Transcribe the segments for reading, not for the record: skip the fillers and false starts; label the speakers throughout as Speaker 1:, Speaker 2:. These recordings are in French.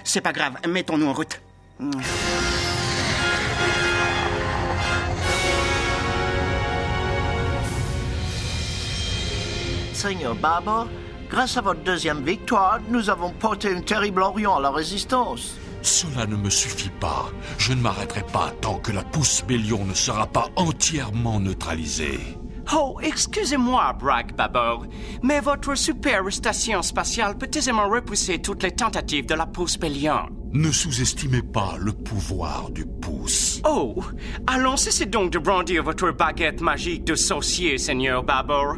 Speaker 1: C'est pas grave, mettons-nous en route.
Speaker 2: Seigneur Barber, grâce à votre deuxième victoire, nous avons porté un terrible orient à la résistance.
Speaker 3: Cela ne me suffit pas. Je ne m'arrêterai pas tant que la pousse Bélion ne sera pas entièrement neutralisée.
Speaker 4: Oh, excusez-moi, Bragg Babor, mais votre super station spatiale peut aisément repousser toutes les tentatives de la pousse Bélion.
Speaker 3: Ne sous-estimez pas le pouvoir du pouce.
Speaker 4: Oh, allons, cessez donc de brandir votre baguette magique de sorcier, Seigneur Babor.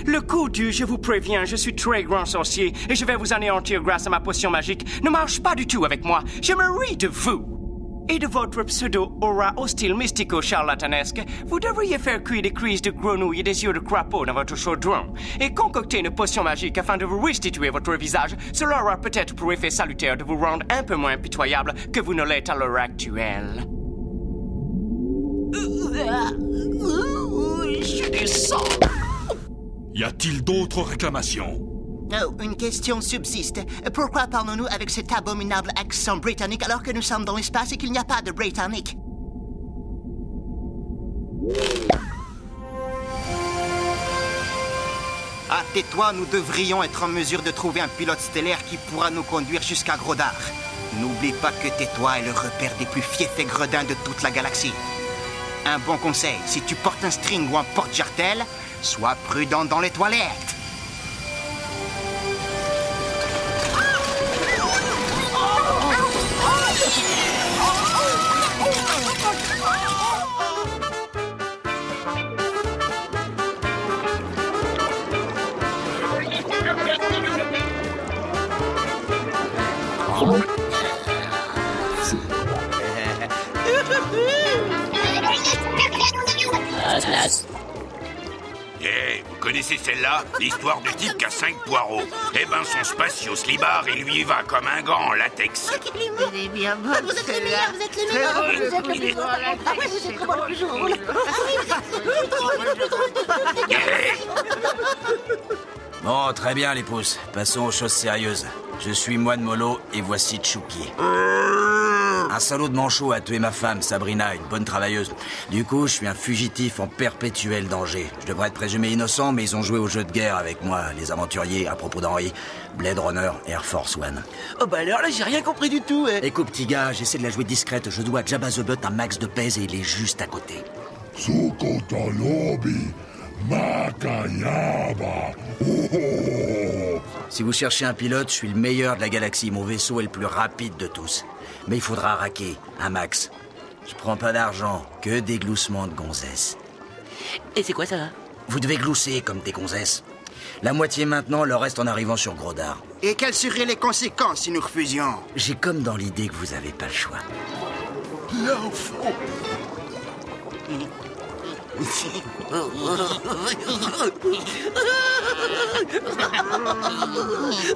Speaker 4: Le coup du « je vous préviens, je suis très grand sorcier et je vais vous anéantir grâce à ma potion magique » ne marche pas du tout avec moi. Je me ris de vous. Et de votre pseudo-aura hostile mystico-charlatanesque, vous devriez faire cuire des crises de grenouilles et des yeux de crapaud dans votre chaudron et concocter une potion magique afin de vous restituer votre visage. Cela aura peut-être pour effet salutaire de vous rendre un peu moins pitoyable que vous ne l'êtes à l'heure actuelle.
Speaker 2: J'ai du sang.
Speaker 3: Y a-t-il d'autres réclamations?
Speaker 1: Oh, une question subsiste. Pourquoi parlons-nous avec cet abominable accent britannique alors que nous sommes dans l'espace et qu'il n'y a pas de Britannique? Ah, tais-toi, nous devrions être en mesure de trouver un pilote stellaire qui pourra nous conduire jusqu'à Grodar. N'oublie pas que tais-toi est le repère des plus fiefs et gredins de toute la galaxie. Un bon conseil, si tu portes un string ou un porte-jartel, sois prudent dans les toilettes.
Speaker 5: Hey, vous connaissez celle-là? L'histoire du type qui a 5 poireaux. Eh ben, son spatio se libare et lui y va comme un gant en latex.
Speaker 2: Elle est bien bonne,
Speaker 6: Vous êtes les meilleurs, vous êtes les meilleurs. Vous êtes les meilleurs. Ah oui, vous êtes comment le plus jour.
Speaker 7: Bon, très bien, les pouces. Passons aux choses sérieuses. Je suis Moine Molo et voici Tchouki. Un salaud de manchot a tué ma femme, Sabrina, une bonne travailleuse. Du coup, je suis un fugitif en perpétuel danger. Je devrais être présumé innocent, mais ils ont joué au jeu de guerre avec moi, les aventuriers, à propos d'Henri. Blade Runner, Air Force One.
Speaker 2: Oh bah alors là, j'ai rien compris du tout.
Speaker 7: Écoute, petit gars, j'essaie de la jouer discrète. Je dois à Jabba the Hutt un max de pèse et il est juste à côté.
Speaker 3: Sukotalobi, Makayaba.
Speaker 7: Si vous cherchez un pilote, je suis le meilleur de la galaxie. Mon vaisseau est le plus rapide de tous. Mais il faudra raquer, un max. Je prends pas d'argent, que des gloussements de gonzesses.
Speaker 2: Et c'est quoi ça?
Speaker 7: Vous devez glousser comme des gonzesses. La moitié maintenant, le reste en arrivant sur Grodar.
Speaker 1: Et quelles seraient les conséquences si nous refusions?
Speaker 7: J'ai comme dans l'idée que vous avez pas le choix.
Speaker 3: L'info.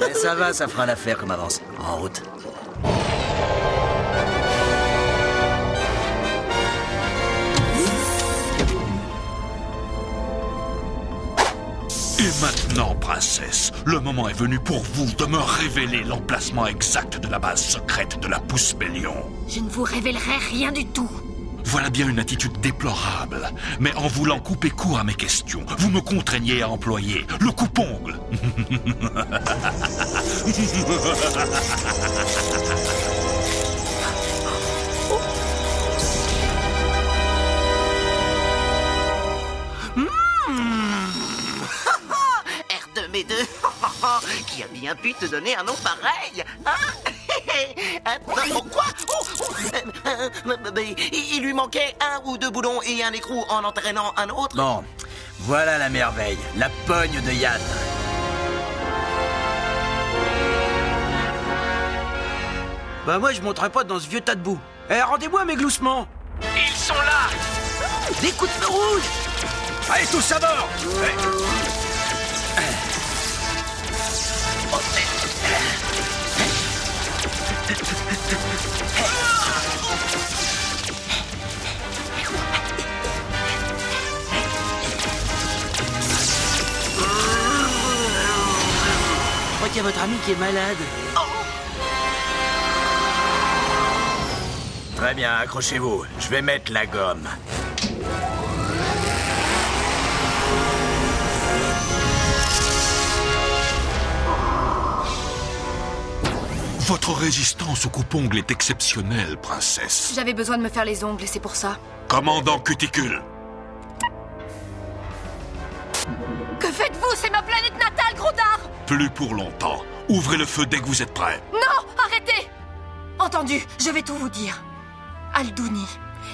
Speaker 7: Mais ça va, ça fera l'affaire comme avance. En route.
Speaker 3: Et maintenant, princesse, le moment est venu pour vous de me révéler l'emplacement exact de la base secrète de la pousse Bélion.
Speaker 6: Je ne vous révélerai rien du tout.
Speaker 3: Voilà bien une attitude déplorable. Mais en voulant couper court à mes questions, vous me contraignez à employer le coupe-ongle.
Speaker 2: R2-B2, qui a bien pu te donner un nom pareil, hein? Quoi? Il lui manquait un ou deux boulons et un écrou en entraînant un autre.
Speaker 7: Bon, voilà la merveille, la pogne de Yann.
Speaker 8: Bah moi je monterai pas dans ce vieux tas de boue. Eh, rendez-vous à mes gloussements.
Speaker 4: Ils sont là!
Speaker 8: Des coups de feu rouge.
Speaker 3: Allez, tous à bord!
Speaker 8: Je crois qu'il y a votre ami qui est malade.
Speaker 7: Très bien, accrochez-vous. Je vais mettre la gomme.
Speaker 3: Votre résistance au coupe-ongle est exceptionnelle, princesse.
Speaker 6: J'avais besoin de me faire les ongles et c'est pour ça.
Speaker 3: Commandant Cuticule.
Speaker 6: Que faites-vous? C'est ma planète natale, Grodar!
Speaker 3: Plus pour longtemps. Ouvrez le feu dès que vous êtes prêts.
Speaker 6: Non! Arrêtez! Entendu, je vais tout vous dire. Aldouni.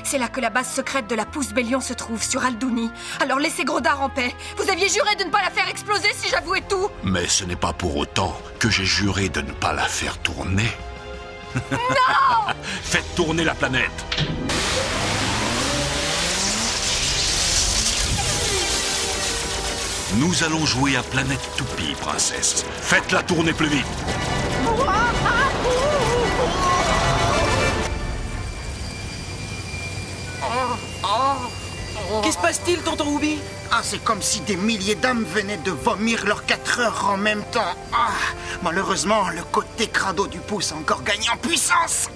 Speaker 6: C'est là que la base secrète de la Pousse Bélion se trouve, sur Aldouni. Alors laissez Grodar en paix. Vous aviez juré de ne pas la faire exploser si j'avouais tout.
Speaker 3: Mais ce n'est pas pour autant que j'ai juré de ne pas la faire tourner.
Speaker 6: Non!
Speaker 3: Faites tourner la planète. Nous allons jouer à Planète Toupie, princesse. Faites-la tourner plus vite.
Speaker 8: Qu'est-ce qui se passe-t-il, tonton Ruby?
Speaker 1: Ah, c'est comme si des milliers d'âmes venaient de vomir leurs 4 heures en même temps. Ah, malheureusement, le côté crado du pouce a encore gagné en puissance.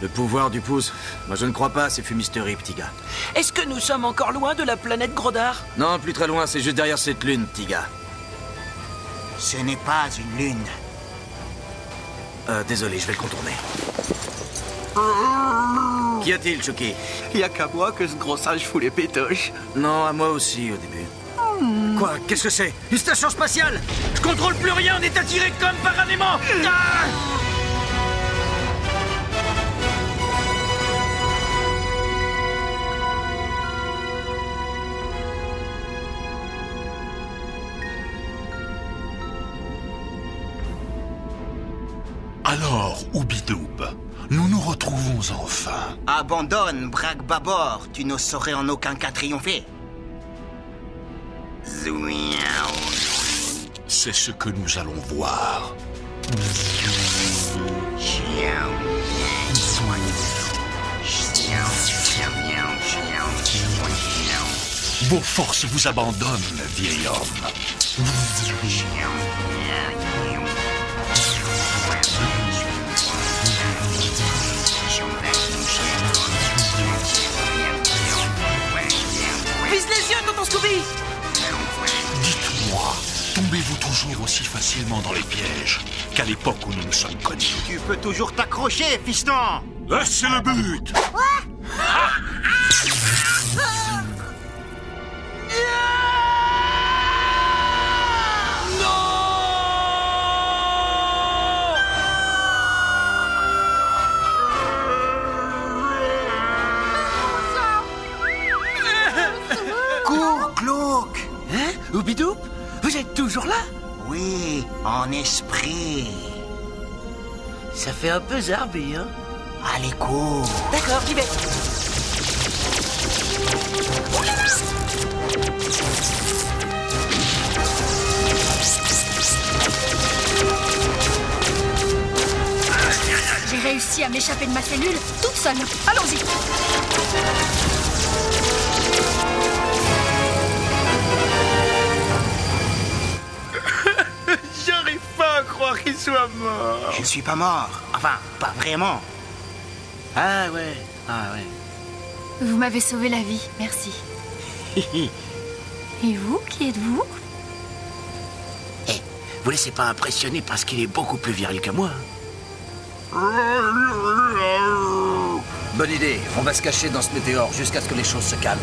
Speaker 7: Le pouvoir du pouce? Moi, je ne crois pas à ces fumisteries, petit gars.
Speaker 8: Est-ce que nous sommes encore loin de la planète Grodar?
Speaker 7: Non, plus très loin, c'est juste derrière cette lune, petit gars.
Speaker 1: Ce n'est pas une lune.
Speaker 7: Désolé, je vais le contourner. Qu'y a-t-il, Chucky?
Speaker 8: Y a qu'à moi que ce gros singe fout les pétoches.
Speaker 7: Non, à moi aussi, au début. Quoi? Qu'est-ce que c'est? Une station spatiale? Je contrôle plus rien, on est attiré comme par un aimant. Ah!
Speaker 3: Alors, Oubidoub, nous nous retrouvons enfin.
Speaker 1: Abandonne, Braque Babor. Tu ne saurais en aucun cas triompher.
Speaker 3: C'est ce que nous allons voir. Vos forces vous abandonnent, vieil homme.
Speaker 8: Vise les yeux, tonton Scooby!
Speaker 3: Dites-moi, tombez-vous toujours aussi facilement dans les pièges qu'à l'époque où nous nous sommes connus?
Speaker 1: Tu peux toujours t'accrocher, fiston.
Speaker 3: C'est le but!
Speaker 1: Cours, Glauque.
Speaker 8: Hein? Oubidoup? Vous êtes toujours là?
Speaker 1: Oui, en esprit.
Speaker 2: Ça fait un peu zarbi, hein?
Speaker 1: Allez, cours.
Speaker 8: D'accord, j'y vais.
Speaker 6: J'ai réussi à m'échapper de ma cellule toute seule. Allons-y.
Speaker 8: J'arrive pas à croire qu'il soit mort.
Speaker 1: Je suis pas mort. Enfin, pas vraiment.
Speaker 2: Ah ouais, ah ouais.
Speaker 6: Vous m'avez sauvé la vie, merci. Et vous, qui êtes-vous?
Speaker 2: Eh, vous laissez pas impressionner parce qu'il est beaucoup plus viril que moi.
Speaker 7: Bonne idée, on va se cacher dans ce météore jusqu'à ce que les choses se calment.